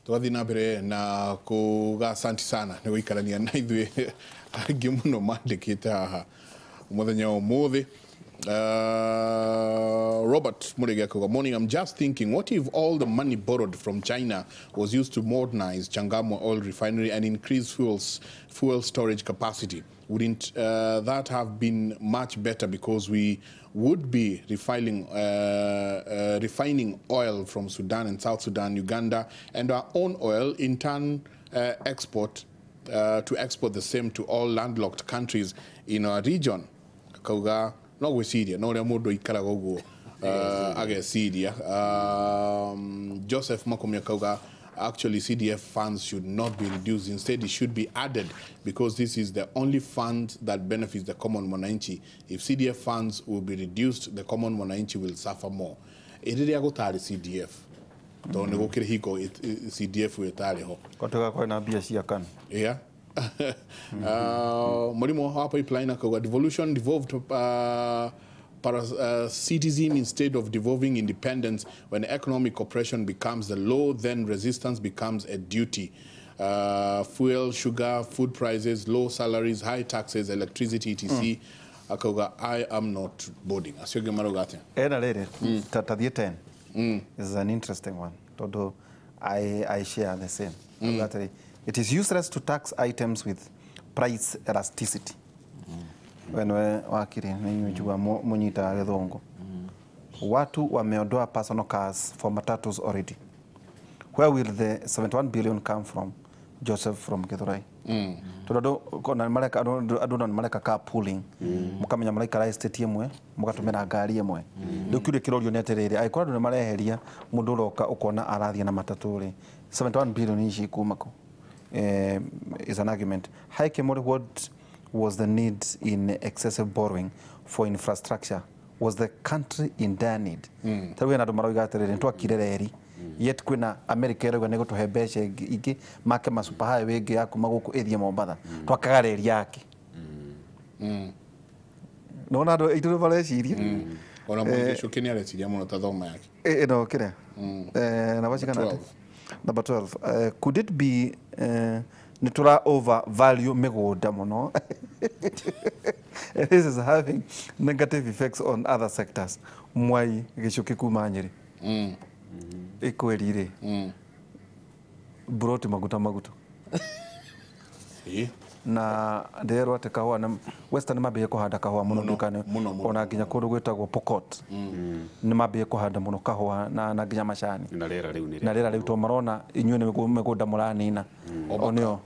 Twathi na mbere na kuga asanti sana ni guikarania na ithuĩ angĩ mũno mandĩkĩte haha mũthenya ũmũthĩ. Robert Murege, good morning. I'm just thinking, what if all the money borrowed from China was used to modernize Changamwe oil refinery and increase fuel storage capacity? Wouldn't that have been much better, because we would be refining oil from Sudan and South Sudan, Uganda, and our own oil in turn export the same to all landlocked countries in our region. Kauga no we Syria, no remodo ikaraga uguo age Syria. Joseph Makomia Kauga, actually CDF funds should not be reduced. Instead, it should be added, because this is the only fund that benefits the common mwananchi. If CDF funds will be reduced, the common mwananchi will suffer more. Iriria gutari CDF. Don't go kire hiko CDF we tari ho. Kotoka kwa na bia cia kan. Yeah. Morimo hapa pipeline akawa devolution devolved parasitism instead of devolving independence. When economic oppression becomes the law, then resistance becomes a duty. Fuel, sugar, food prices, low salaries, high taxes, electricity, etc. Akawa, I am not boarding. Asyoge marogate. Ena lere, tatadie 10 is an interesting one. Todo, I share the same. It is useless to tax items with price elasticity. When wakiri ninyujua munyita gedongo. Watu wameondoa personal cars for matatus already. Where will the 71 billion come from? Joseph from Githurai. Todo kona maleka aduna maleka car pooling. Mukamenya maleka ra estate yemwe, mugatumira ngari yemwe. Ndukire kirorio ni atiriri. Aikora ndune mareheria mundu roka ukona arathia na mataturi. 71 billion ici kumako. Is an argument. Hi Kimuri, what was the need in excessive borrowing for infrastructure? Was the country in dire need? Tawe na domaro igaterere ntwa kirereri. Yet kwina America ero nego to hebeshe igi make masupa highway igi yako maguku ethia Mombasa. Twakagareri yake. No na do itu valeciria. Ona mwisho Kenya aleciria muno tathoma yake. No kire. Na wachikana. Number 12. Could it be nitura overvalue migunda muno? This is having negative effects on other sectors. Mwai gicuki kumanyiri. Ikwelire. Brought maguta. Na ndero ate kahwa na western mabe kuhanda kahwa muno dukane ona ginya kundu gwetagwo Pokot ni mabe kuhanda muno kahwa na ginya macani na rera riu to marona inyuĩ nĩ mĩgũnda mũranina onio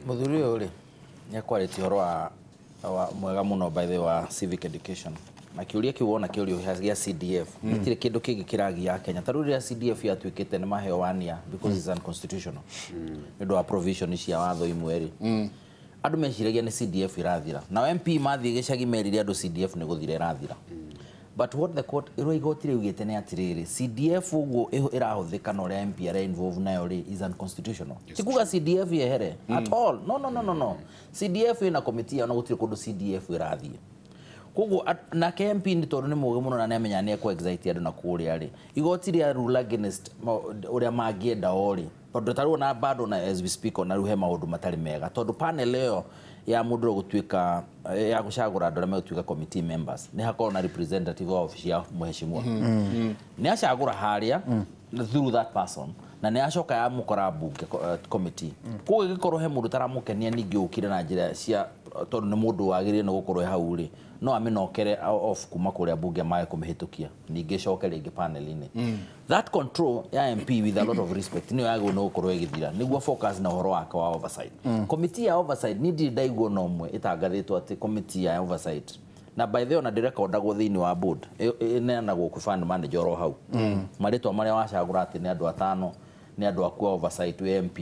muthuri uri nyakwarĩtie horo wa mwega muno by the wa civic education na kiuria kiu wona kiuria gĩa CDF gĩtirĩ kĩndũ kĩngĩ kĩragia Kenya ta rĩrĩa CDF yatuĩkĩte nĩ maheo wania because it's unconstitutional nĩndũ wa provision cia watho imwe rĩ andũ meciragia nĩ CDF irathira na MP mathiĩ gĩcagi merire andũ CDF nĩ gũthira irathira but what the court igoti riugĩte nĩ atirĩrĩ CDF ũguo ĩrahũthĩka na ũrĩa MP ara involve nayo rĩ is unconstitutional tikuga CDF yehere at all no CDF ina committee ona gũtirĩ kũndũ CDF ĩrathiĩ koguo na KMP ni tondu ni muge muno na nemenya ni eko excite andu na kuria ri igoti ria rule against uria mangienda ori tondu taru na bado na as we speak on ruhe maundu matari mega tondu panel yo ya mundu gutuika ya gucagura andu me gutuika committee members ni hakorwo na representative of office ya muheshimiwa ni acagura haria through that person na ni acoka ya mukora bunge committee koguo gikorwo he mundu taramukenia ningi ukire na njira cia tondu ni mundu wagirire no gukorwo hau ri no aminokere off kuma kuria bunge mae kumihitukia ningi coke ringi panel-ini that control ya MP with a lot of respect ni yago no gukorwo igithira niguo focus na horo wake wa oversight committee ya oversight ni ndaiguo no mwe itangathitwo ati committee ya oversight na by the way na direcondagwo thiini wa board nenagwo ku fund manager ro hau maritwa maria wacagura ati ni andu atano ni andu akwa oversight wa MP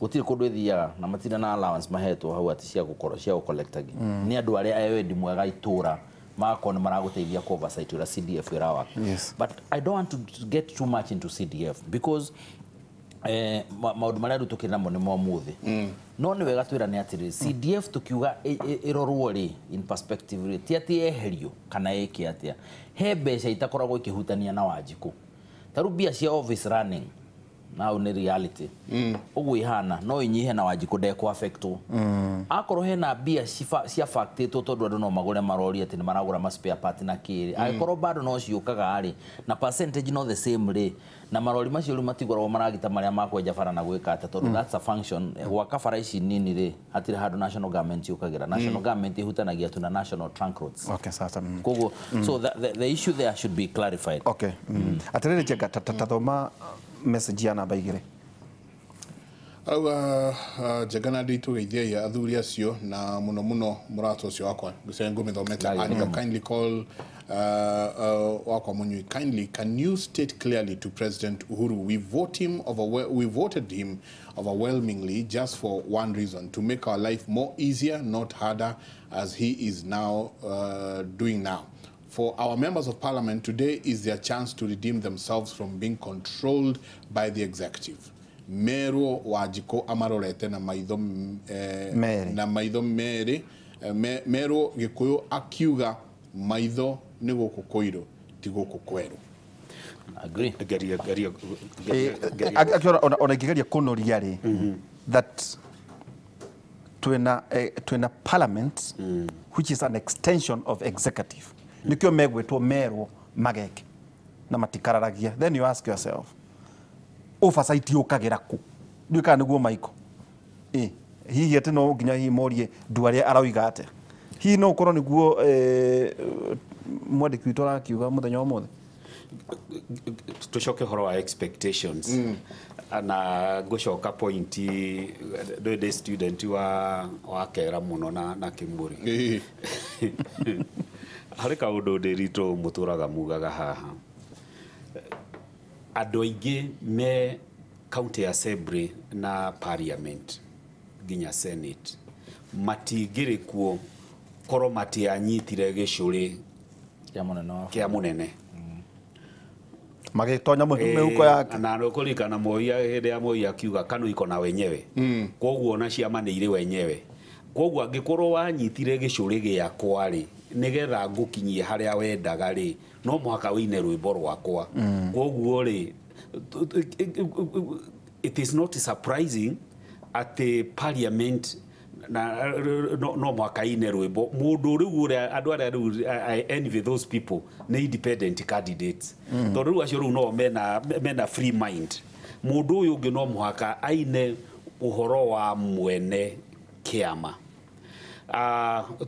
gutire kundu ithiaga na matira na allowance mahetwo hau ati cia gukoro cia gucollectagi ni andu aria ayendi mwega itura makone maraguteithia ku oversight ura CDF irawa but I don't want to get too much into CDF because maundu maria rutukira namo ni momuthi no ni wega twira ni atiri CDF tukiuga irorwo ri in perspective ri ti ati eherio kana eke atia he mbeca itakoragwo ikihutania na Wanjiku tarubia cia office running now ni reality ugu ihana no inyihe na Wanjiku ndeko affecto akoro hena bia cia factito tondu andu no magure marori ati ni maragura ma spare part na kiri akoro bado no ciukaga ari na percentage no the same ri na marori macio ri matigorwo maragita maria makwenja bara na gwika ata tondu that's a function gwaka bara ici nini ri hatire handu national government yukagira national government ihutanagia tu na national trunk roads okay sasa kogo so the issue there should be clarified okay atirere cheka tathoma message ya namba igire jagana ditu geithia ya athuri acio na muno murato cio wakwa gucengo mithomete and kindly call wakwa munyu kindly can you state clearly to President Uhuru we voted him overwhelmingly just for one reason, to make our life more easier, not harder, as he is now doing now. For our members of parliament, today is their chance to redeem themselves from being controlled by the executive. Mero Wajiko amarorete na maitho mere Mero Gikuyu akiuga maitho ni guku koiro ti guku kweru. Agree. Akiora ona kigeria kunoria ri that twina parliament which is an extension of executive nikyo megwetwo Mero mageke na matikararagia, then you ask yourself oversight yukagira ku ndika niguo maiko hihi ati no nginya hi morie ndware arauiga ate hi no korwo niguo mwandiki witu arakiuga muthenya omothe tucoke horo wa expectations na gucoka point the student wa kera muno na Kimuri hari kaundu ndirito muturaga mugaga haha andu aingi me county assembly na parliament ginya senate matigire kuo koro mati anyitire gicuri kia munene magitonya meuko yake na nokurikana moya hede ya moya kiuga kanu iko na wenyewe koguo na ciama ni ire wenyewe koguo angikorwo wanyitire gicuri gia kwari nigetha ngukinyie haria wendaga ri no mwaka wine rwimbo rwakwa koguo ri it is not surprising at the parliament na no mwaka ine rwimbo mundu riu uri andu aria I envy those people na independent candidates tondu riu acio riu no mena free mind mundu uyu ungi no mwaka aine uhoro wa mwene kiama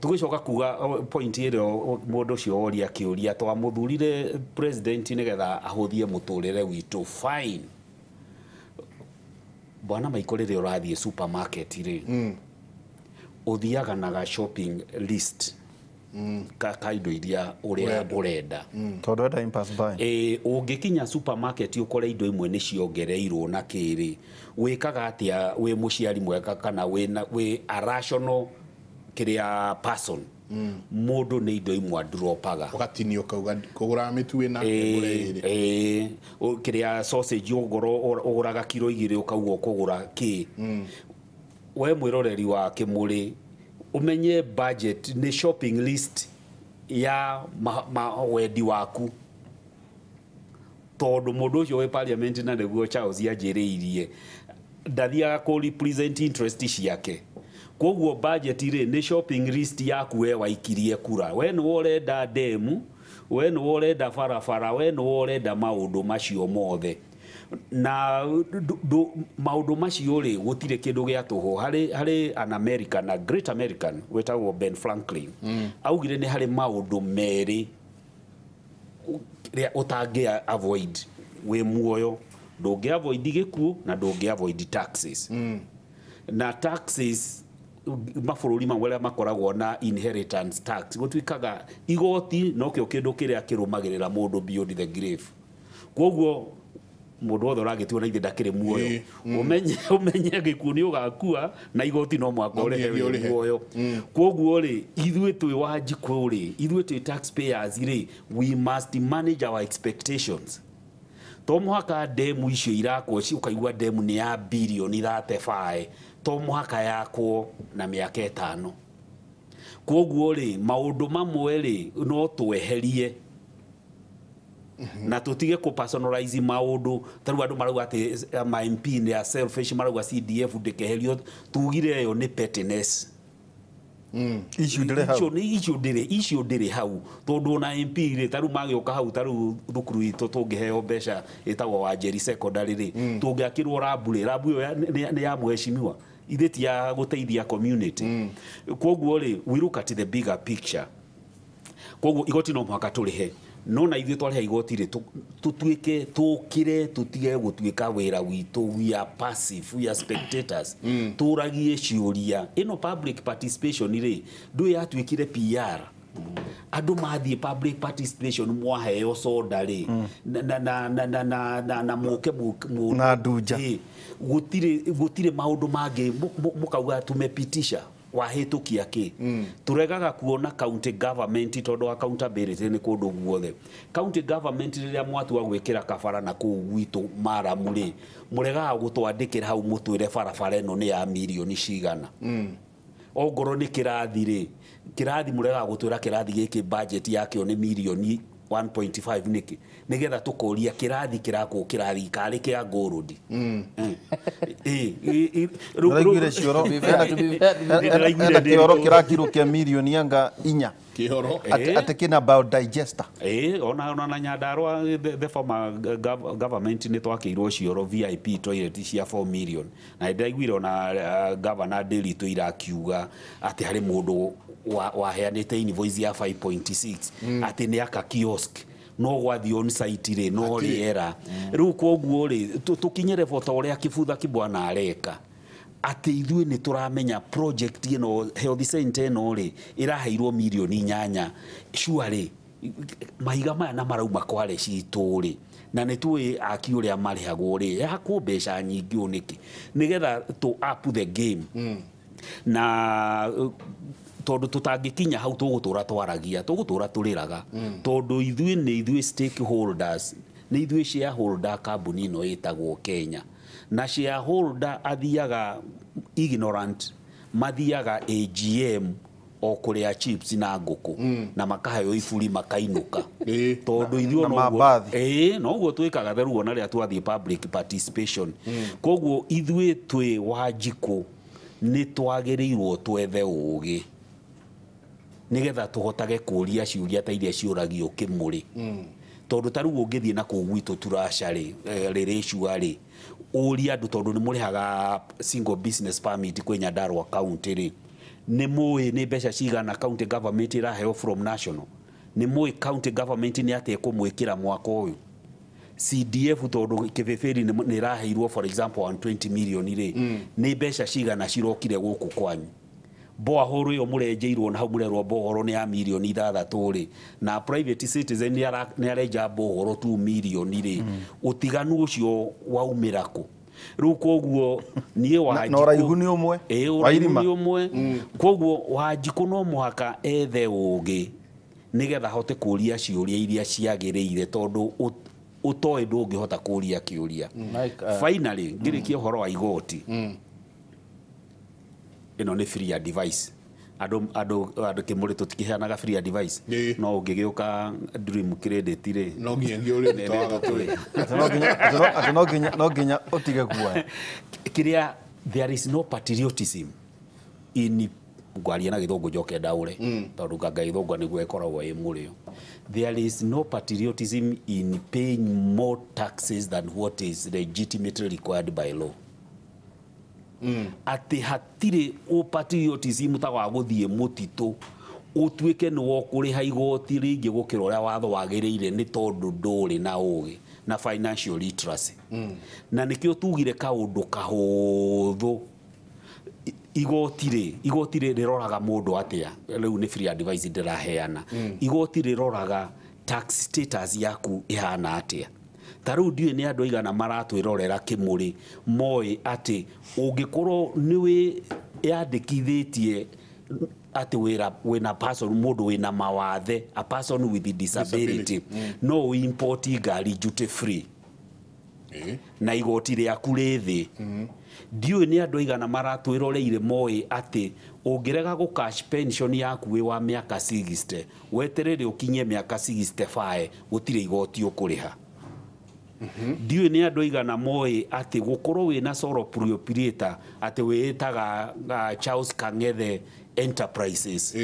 tugicoka kuga point iro mundu cio oria kiuria twa muthurire president nigetha ahuthie muturire witu fine bwana maikorere urathie supermarket ri uthiaga na shopping list ka indo iria uria urenda tondu enda impasse buy ungikinya supermarket ukore indo imwe ni ciongereirwo na kiri wikaga atia we muciari mweka kana we a rational kiria person mundu ni indo imwe dropaga ugatinio kauga kugura mitu ina kiria sausage ugoro uguraga kilo 2 ukauga kugura ki we mwiroreri wa Kimuri umenye budget ni shopping list ya wendi waku tondu mundu ucio we parliament na niguo Charles ajiriirie ndathia ko represent interest ciake koguo budget ire ni shopping list yaku we waikirie kura we no urenda demu we no urenda farafara we no urenda maundu macio mothe na maundu macio ri gutire kindu gia tuho hari an American a great American wetagwo Ben Franklin augire ni hari maundu meri ria utange avoid we muoyo ndungi avoid gikuo na ndungi avoid taxes na taxes mabũrũri mamwe makoragwo na inheritance tax gutwikaga igoti no kio kindu kiria kirumagirira mundu beyond the grave koguo mundu othe uragitwo na ithe ndakire muoyo umenye gikuo ni ugakua na igoti no mwaka urehe muoyo koguo ri ithuĩ twi Wanjiku ri ithuĩ twi taxpayers ri we must manage our expectations to mwaka demu icio irakwo ukaigua demu ni ya bilioni 35 to mwaka yakwo na miaka 5 koguo ri maundu mamwe ri no tweherie na tutige ku personalize maundu taru andu marauga ati ma MP ni a selfish marauga CDF ndikeherio tugire yo ni pettiness issue ndire hau tondu na MP ri taru magioka hau taru thukuru itu tungiheo mbeca itagwo wa Njeri secondary ri tungiakirwo rabu yo ni ya mheshimiwa itheti ya guteithia community koguo ri we look at the bigger picture koguo igoti no mwaka turihe no na ithuĩ twarĩha igoti rĩ tũtuĩke tũkire tutige gũtuĩka wĩra witũ, we are passive, we are spectators tũragie ciũria ĩno public participation rĩ ndũĩ yatuĩkire PR andũ mathiĩ public participation mwaheo soda rĩ na mũke na nduja gũtirĩ maũndũ mangĩ mũkauga tumepitisha wahĩtũkia kĩ turegaga kuona county government tondu accountability ni kundu guothe county government rĩrĩa mwatua gwĩkĩra kabara na kũu gwitũ Maramu rĩ mũregaga gũtwandĩkĩra hau mũtwĩre barabara ĩno nĩ ya mirioni cigana ongorwo nĩ kĩrathi rĩ kĩrathi mũregaga gũtwĩra kĩrathi gĩkĩ budget yakĩo nĩ mirioni 1.5 niki nigetha tukoria kirathi kirakwo kirathi kari kia gold rugire cioro ena kioro kirakiro kia milioni anga 4 kihoro ate kina biodigester ona Nyandarua the former government ni twakirwo cioro VIP toilet cia 4 million na ndaiguire ona governor Daily to irakiuga ati hari mundu waheanite invoice ya 5.6 ati ni aka kiosk no gwathi on site ri no riera riu koguo ri tukinyere bota uria kibutha kibwana areka ati ithuĩ ni turamenya project ino health center ino ri iraheirwo milioni 8 surely mahiga maya na marauma kware citũ ri na nĩ tuĩ aki uria marĩhagwo ri yakwo mbeca nyingĩ uniki nigetha to up the game na tondu tutangikinya hau tugutura twaragia tugutura turiraga tondu ithuĩ stakeholders ni ithuĩ shareholder company no itagwo Kenya na shareholder athiaga ignorant mathiaga AGM o kuria chips na nguku na makaheo iburi makainuka tondu ithuĩ no guo twikaga theru ona ria twathie public participation koguo ithuĩ twi Wanjiku ni twagĩrĩirwo twethe ũgĩ nigetha tuhotage kuria ciuria ta iria ciuragio Kimuri tondu taru ũngĩthie na kũu gwitũ turacari rĩrĩcuarĩ ũria andũ tondu nĩ mũrĩhaga single business permit kwĩ Nyandarua county rĩ nĩ mũĩ nĩ mbeca cigana county government iraheo from national nĩ mũĩ county government nĩ atĩa kũmwĩkĩra mwaka ũyũ CDF tondu kĩbĩbĩri nĩ iraheirwo for example 120 million rĩ nĩ mbeca cigana cirokire gũkũ kwanyu bohoro yo murenjeirwo na hau murerwo bohoro ni ya milioni 6 ri na private citizen ni areja bohoro 2 milioni ri utiganu ucio waumirako riu koguo nie Wanjiku no raihu ni umwe wairima ni umwe koguo Wanjiku no muhaka ethe ugi nigetha hote kuria ciuria iria ciagĩrĩire tondu utoe ndũngĩhota kuria kiuria finally ngirikie horo wa igoti ino ni free advice ado Kimuri tutikiheanaga free advice no ũngĩgĩũka dream credit ri no nginya uri twaga tuli no nginya utige kuwa kiria there is no patriotism in ngwaria na githungu njoke ndaure tondu nganga githungu niguo ikoragwo i murio there is no patriotism in paying more taxes than what is legitimately required by law ati hatire patriotism ta wa guthie mutitu utuike ni wokuriha igoti ringi gukira uria watho wagiriire ni tondu nduri na ugi na financial literacy na nikio tugire kaundu kahuthu igoti riroraga mundu atia riu ni free advice ndiraheana igoti riroraga tax status yaku ihana atia taru ndiwe ni andu igana maratwirorera Kimuri moi ati ungikorwo niwe yandikithitie ati wina person mundu wina mawathe a person with disability no import gari duty free na igoti rĩaku rĩ thĩ ndiũĩ nĩ andũ aigana maratwĩroreire moĩ atĩ ũngĩrega gũ cash pension yaku wĩ wa mĩaka 60 weterere ũkinye mĩaka 65 gũtirĩ igoti ũkũrĩha ndiũĩ nĩ andũ aigana moĩ atĩ gũkorwo wĩna sole proprietor atĩ wĩĩtaga Charles Kang'ethe Enterprises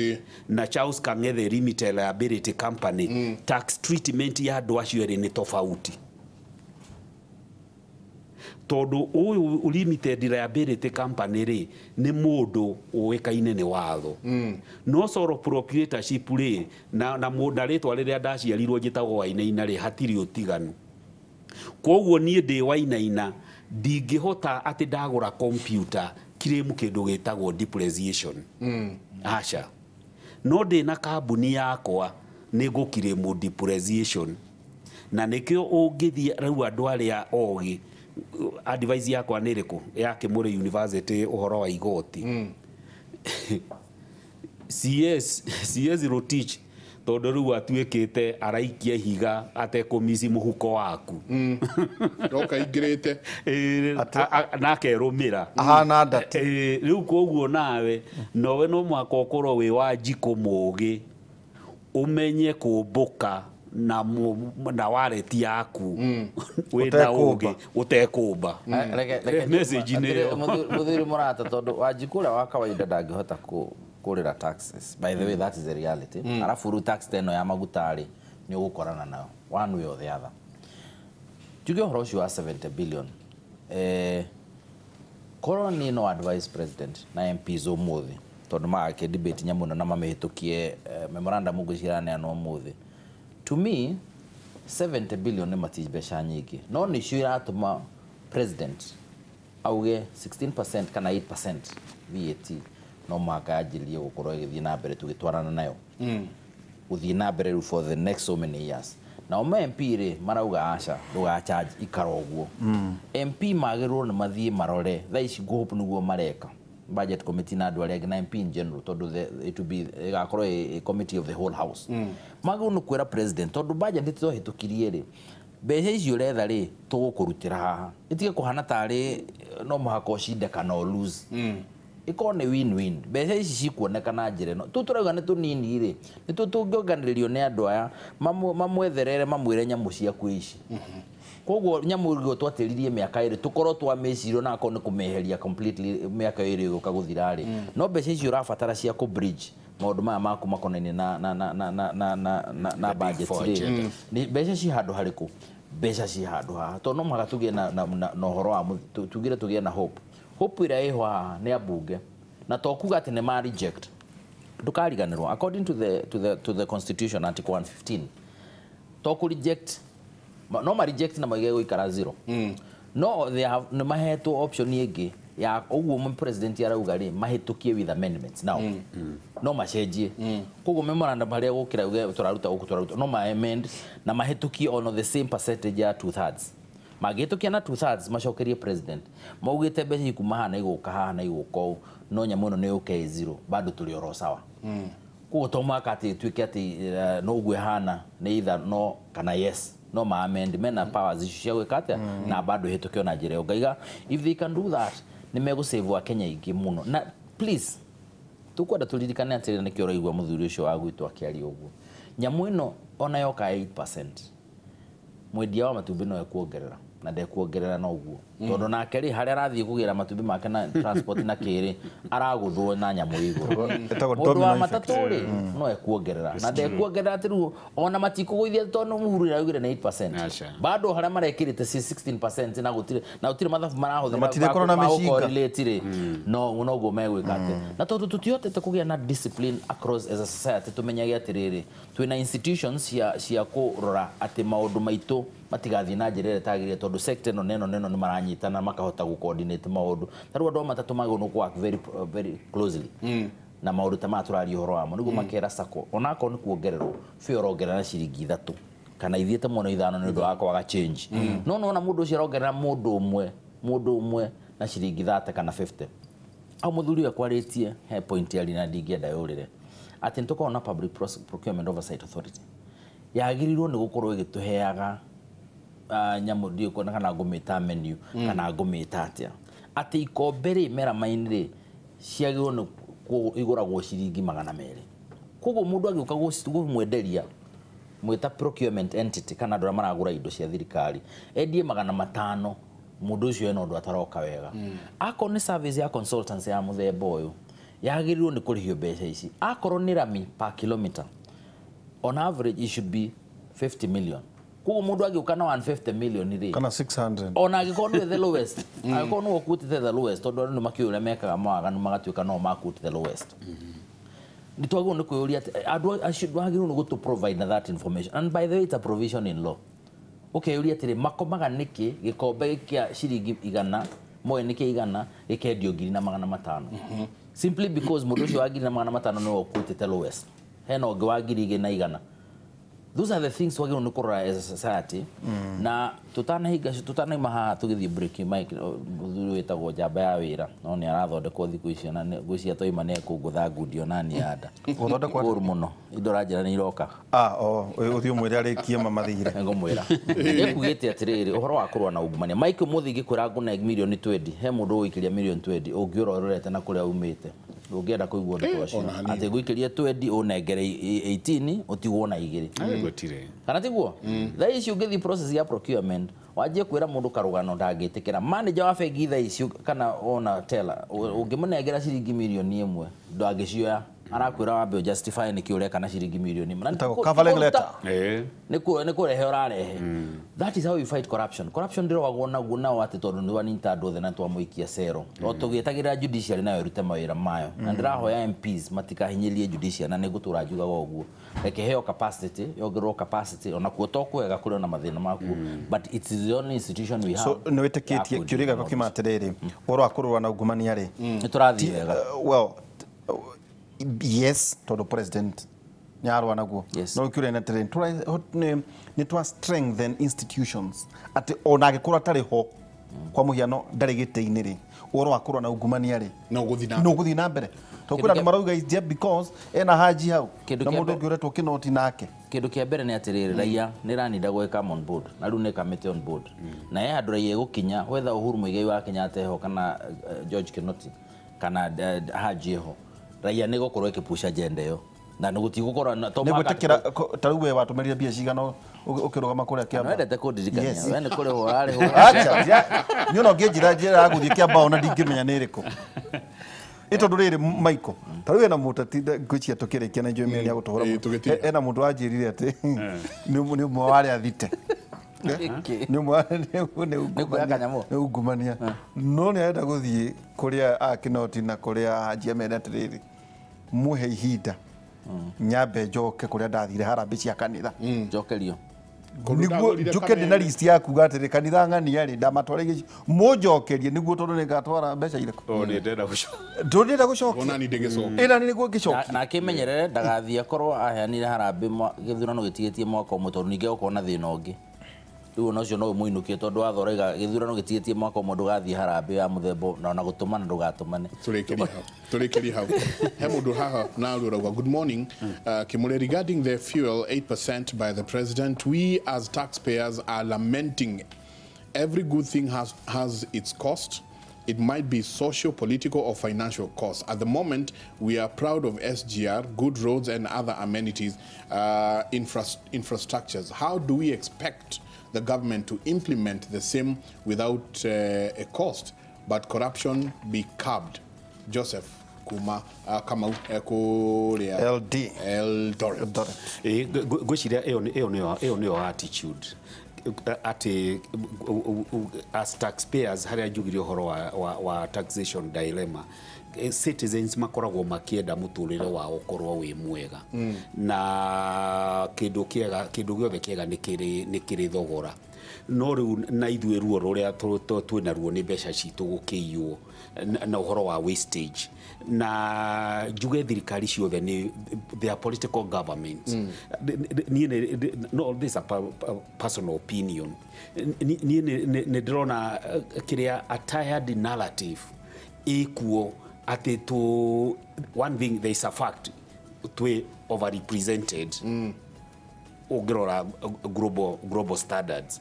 na Charles Kang'ethe Limited Liability Company tax treatment ya andũ acio erĩ nĩ tofauti tondũ ũyũ limited liability company rĩ nĩ mũndũ ũĩkaine nĩ watho no sole proprietorship rĩ na mũndũ rĩtwa rĩrĩa ndaciarirwo njĩtagwo Wainaina rĩ hatirĩ ũtiganu koguo niĩ ndĩ Wainaina ndingĩhota atĩ ndagũra computer kiremu kĩndũ gĩtagwo depreciation aca no ndĩ na kambuni yakwa nĩ ngũkiremu depreciation na nĩkĩo ũngĩthiĩ rĩu andũ arĩa ogĩ advice yakwa nĩ ĩrĩkũ ya Kimuri University ũhoro wa igoti CS Rotich tondũ rĩu atuĩkĩte araikia higa atekũmici mũhuko waku ndoka ingĩrĩte na akerũmĩra ahana ndati rĩu koguo nawe nowe no mwaka ũkorwo wĩ wa njiko mũgĩ ũmenye kũmbũka na wallet yaku wĩna ũgĩ ũtekũmba message nĩ mũthuri mũrata tondũ wanjikũra wa kawaida ndangĩhota kũrĩra taxes by the way that is the reality arafu ru tax teno ya magutarĩ nĩ ũgũkorana nayo one way or the other tuge ũhoro ũcio wa 70 billion korwo nĩ no advice president na MPs ũmũthĩ tondũ magake debate nyamũ na mamĩhĩtũkie memorandum ngũciraneanwo ũmũthĩ to me 70 billion nĩ mati mbeca nyingĩ no nĩcio iratũma president auge 16% kana 8% VAT no mwaka yanjĩrĩrie gũkorwo ĩgĩthiĩ na mbere tũgĩtwarana nayo gũthiĩ na mbere rĩu for the next so many years na MP rĩ marauga aca ndũgacharge ikara ũguo MP magĩrĩrwo nĩ mathiĩ marore thaa ici ngũhope nĩguo mareka budget committee na andũ arĩa angĩ na MP in general tondũ it will be igakorwo a committee of the whole house magĩrĩrwo nĩ kwĩra president tondũ budget tũhĩtũkirie rĩ mbeca icio ũretha rĩ tũgũkũrutĩra haha itige kũhana tarĩ no mũhaka ũcinde kana lose iko nĩ win-win mbeca ici cikuonekana njĩra ĩno tũturauga nĩ tũnini rĩ nĩ tũngĩonganĩrĩrio nĩ andũ aya mamwetherere mamwĩre nyamũ ciaku ici koguo nyamũ icio twatĩririe mĩaka ĩrĩ tũkorwo twamĩcirwo na akorwo nĩ kũmeheria completely mĩaka ĩrĩ ĩgũka gũthira rĩ no mbeca icio ũrabatara cia kũ bridge maũndũ maya maku makonainie na budget rĩ mbeca ci handũ harĩkũ mbeca ci handũ haha tondũ no mũhaka tũgĩe na ũhoro wa tugire tũgĩe na hope ĩrĩa ĩho haha nĩ ambunge na to kuga atĩ nĩ ma reject ndũkariganĩrwo according to the constitution article 115 to ku reject no ma reject na maige gũikara 0 no they have nĩ mahetwo option ĩngĩ ya ũguo president arauga rĩ mahĩtũkie with amendments now no macenjie koguo memorandum harĩa gũkĩra uge tũraruta no ma amend na mahĩtũkie on the same percentage ya 2/3 magĩtũkia na 2/3 macokerie president maugĩte mbeca ikuma haha na igũka haha na igũka ũũ no nyamũ ĩno nĩ ũke 0 bado tũrĩ oro sawa koguo to mwaka atĩ tuĩke atĩ no ũguo hana nĩ either no kana yes no ma amend mena powers icio cia gwĩka atĩa na bado hĩtũkio na njĩra ĩyo ngaiga if they can do that nĩ megũsave Akenya aingĩ mũno na please tukwenda turirikane atĩ nĩkĩo ũraigua mũthuri ũcio wa gwitũ akĩaria ũguo nyamũ ĩno ona yoka 8% mwendia wa matumbĩ no ekuongerera na ndekuongerera no ũguo tondũ nake rĩ harĩa arathiĩ kũgĩra matumbĩ make na transport na kĩrĩ aragũthwo na nyamũ igũrũ mũndũ wa matatũ rĩ no ekuongerera na ndekuongerera atĩ rĩu ona matikũgũithia tondũ mũhuru ĩraugire na 8% bado harĩa marekĩrĩte 16% na gũtirĩ mathabu marahũthĩra rĩ no ũguo megwĩka atĩ na tondũ tũtihotete kũgĩa na discipline across as a society tũmenyage atĩrĩrĩ twĩna institutions cia kũrora atĩ maũndũ maitũ matigathiĩ na njĩra ĩrĩa ĩtagĩrĩire tondũ sector ĩno nĩ maranyitana makahota gũ-coordinate maũndũ ta rĩu andũ matatũ magĩrĩirwo nĩ work very closely na maũndũ ta maya tũraria ũhoro wamo nĩguo makera sako onakorwo nĩ kuongererwo fee ũrongerera na ciringi 3 kana ithiĩte mũno 5 nĩ ũndũ wa kwaga change no nona mũndũ ũcio arongerera mũndũ ũmwe na ciringi 30 kana 50 au mũthuri akwarĩtie he point yari na ndingĩenda yũrĩre atĩ nĩtũkorwo na Public Procurement Oversight Authority yagĩrĩirwo nĩ gũkorwo ĩgĩtũheaga nyamu ndio kona kana ngumita menu kana ngumita atia ati ikombere mera mainire ciagirwo ni iguragwo ciringi 200 koguo mundu agiuka gumwenderia mwita procurement entity kana ndora maragura indo cia thirikari endie 500 mundu ucio eno ndu ataroka wega ako ni service ya consultancy ya muthemba uyu yagirirwo ni kurihio mbeca ici akorwo ni rami per kilometer on average it should be 50 million koguo mundu agiuka na 150 million ri kana 600 ona agikorwo the lowest agikorwo no okutite the lowest tondu ni makiura mekaga maga magatuika no makutite the lowest nitwagwo ni kuyuria ati andu acio agirwo ni gutu provide that information and by the way it's a provision in law okay yuria ati makomaga niki gikombe kia ciringi 100 moe niki 100 gikendio 2,500 simply because mundu ucio agiri na 500 no okutite lowest hena onge wagiri na 100 those are the things wagirwo ni kurora as a society na tutanaima haha tugithii break mic thuri wetagwo jamba ya wira no ni arathondekwo thiku icio na ngwiciria toima ne kungutha ngudio nani yanda guthondekwo kuru muno indo ranjira ni iroka uthio mwire arikie mamathire ngomwira ekugite atiriri uhoro wa kurwa na ungumania mic muthi gikwira nguna million 20 he mundu uikiria million 20 ungiororete na kuria umite ungienda kuigua ndu ucio ati guikiria 20 unengere 18 utigwo na igiri gutire kana tiguo thaa ici ungithi process ya procurement wajie kwira mundu karugano ndagitikira manager wa bengi thaa ici kana ona teller ungimunengera ciringi milioni 1 ndangicioya arakwira wambe justify niki ureka na ciringi milioni 1 ntago covering letter ni kurehe urarehe that is how you fight corruption ndiro wagona guna ati tondu ni waninta ndothe na twamuikia cero o tugitagira judiciary nayo rute mawira mayo na ndirahoya MPs matikahinyirie judiciary na nigutura juga goguo reke heo capacity yogirwo capacity ona kuo tokwega kuri ona mathina maku but it is the only institution we have so no iteketie kiuriga ko kimaterere oro akurwa na ungumania ri niturathi wega well yes todo president nyarwa naguo no kure na terrain ni twa strengthen institutions ati ona agikura tari ho kwa muhiano ndari gite-ini ri oro akurwa na ungumania ri no guthi na mbere to kwira ni marauga is just because ena haji hau na mundu ngiuretwo kinoti nake kindu kia mbere ni atiriri raia ni ranida gweka on board na riu ni kamete on board na ye andu raia gukinya whether Uhuru Muigai wa Kenyatta ho kana George Kinoti kana haji ho raia ni gukorwo ikipusha agenda yo na ni gutigukora na to magutikira taruwe watumeria bia cigano ukirugama kuria kiamba wendete kundirikania we ni kuri urari ho acha ni no nginjira njira aguthie kiamba ona ndingimenya ni iriku ito ndurire Michael taruwe na mutati ngwicia tukirikia na njomeri ya gutohora ena mundu ajirire ati ni mwari athite ni mwari ni kuyaga nyamo ni ungumania no ni aenda guthie kuria akinoti na kuria ajia mena tiriri muhe ihinda nyambe njoke kuria ndathire harambe cia kanitha njokerio niguo njuke ndina list yaku gatire kanitha ng'ani ari ndamatware munjokerie niguo tondu ni ngatwara mbeca ireko ni ndenda gucoka ona ni ndegecoka ina ni ngicoka na kimenyerere ndagathie korwo aheanire harambe githurano gitigetie mwaka umwe tondu ninge ukona thina ungi riu no cio no muinukie tondu wathorega githurano gitigetie mwaka umwe ndugathie harambe ya muthembo na ona gutumana ndugatumane turikiri hau he mundu haha na rurauga good morning Kimuri, regarding the fuel 8% by the president, we as taxpayers are lamenting. Every good thing has its cost. It might be social, political, or financial costs. At the moment, we are proud of SGR, good roads, and other amenities, infrastructures. How do we expect the government to implement the same without a cost, but corruption be curbed? Joseph Kuma Kamau Kuria LD Eldoret. Gwiciria iyo niyo attitude ati as taxpayers haria njugirio horo wa taxation dilemma citizens makoragwo makienda muturire wao korwo wi mwega na kindu giothe kiega ni kiri thogora no riu na ithuĩ ruo ruria twina ruo ni mbeca citu gukiiywo na uhoro wa wastage na njuge thirikari ciothe ni their political government no this is a personal opinion ni ndirona kiria a tired narrative ikuo ati to one thing there is a fact to overrepresented ugirora global standards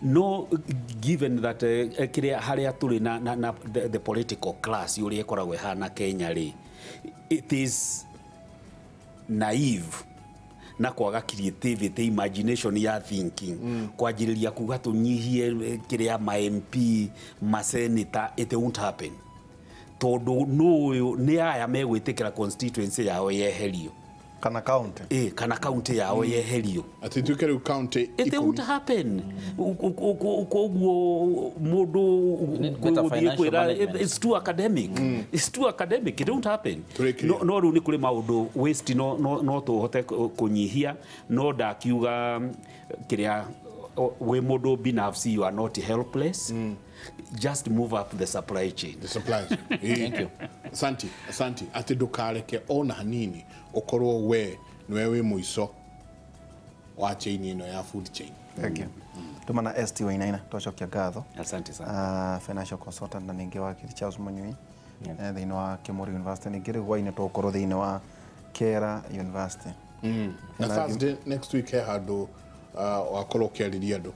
no given that kiria haria turi na the political class uria ikoragwo hana Kenya ri, it is naive na kwaga creativity, imagination ya thinking kwanjiriria kuga tunyihie kiria ma MP ma senator, it won't happen tondu no ni aya megwitikira constituency yao yeherio kana county kana county yao yeherio ati tukere county it won't happen koguo mundu it's too academic it's too academic, it won't happen no ru ni kuri maundu waste no tuhote kunyihia no ndakiuga kiria we mundu binafsi, you are not helpless. Just move up the supply chain. The supply chain. Thank you. Asante. Ati dukareke ona hanini okorwo we niwe muiso wa chain ino ya food chain. Thank you. Tumana ST wa inaina twacokia ngatho. Asante sana. Financial consultant na ningi wa kiti Charles Munyui. Thiini wa Kimuri University ningi riu waine tokoro thiini wa Kera University. Na Thursday next week hado wakorwo kiariria andu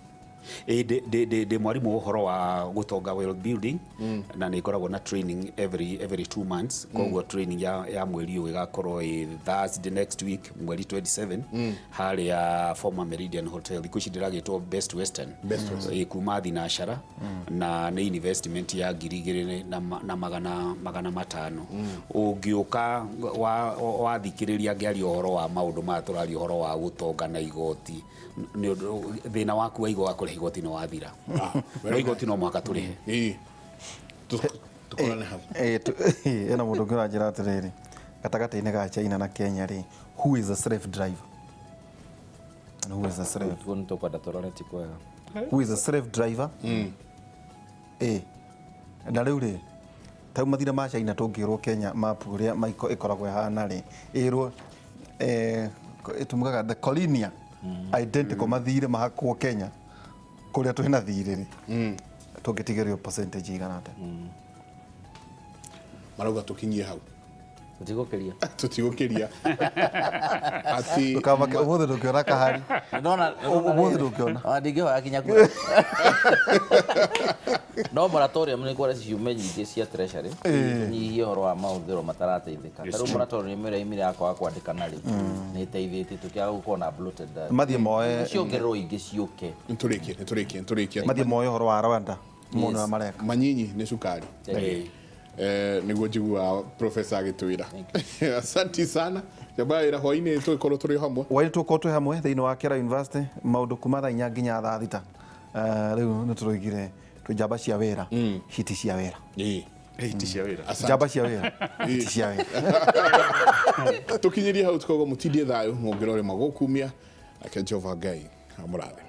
de mwarimu uhoro wa gutonga well building na ni koragwo na training every 2 months koguo training ya mweri uyu igakorwo Thursday next week mweri 27 hali ya former Meridian Hotel ikuci ndiragitwo Best Western kuma Thinashara na ni investment ya ngiri na magana matano ungiuka wathikiriria ngiari uhoro wa maundu ma turari uhoro wa gutonga na igoti thina waku wa igoti igoti no wathira no igoti no mwaka turihe tukorane hau ena mundu ngira njira atiriri gatagati-ini ga China na Kenya ri, who is a slave driver and who is a slave who is a slave driver na riu ri tau mathira ma China tungirwo Kenya mapu ria maiko ikoragwo hana ri irwo itumugaga the colonial identical mathire mahakwo Kenya kuria twina thiriri tungitigerio percentage igana ate marauga tukinyie hau tutigukiria ati kama ubothe ndukiona kahari ndona ubothe ndukiona ndingihoya kinya kura no moratorium ni kwara ciume nyingĩ cia treasury nyihie horo wa mahũthĩro matarateithĩka tarĩu moratorium ĩrĩa imire yakwa kwandĩkana rĩ nĩ ĩteithĩtie tũkĩaga gũkorwo na bloated mathiĩ moe ciongererwo ingĩ ciũke nĩtũrĩkie mathiĩ moe horo wa Rwanda mũno wa mareka manyinyi nĩ cukari niguo njigua professor agitwira asante sana jabaira hoine tukorwo turi hamwe wai tukorwo turi hamwe thiini wa Kera University maundu kuma thaa 4 nginya thaa 6 riu ni turoigire tujamba cia wira hiti cia wira hiti cia wira jamba cia wira hiti cia wira tukinyirie hau tukogo mutindie thayo mwongero ri magokumia ake Jehova Ngai amurathe.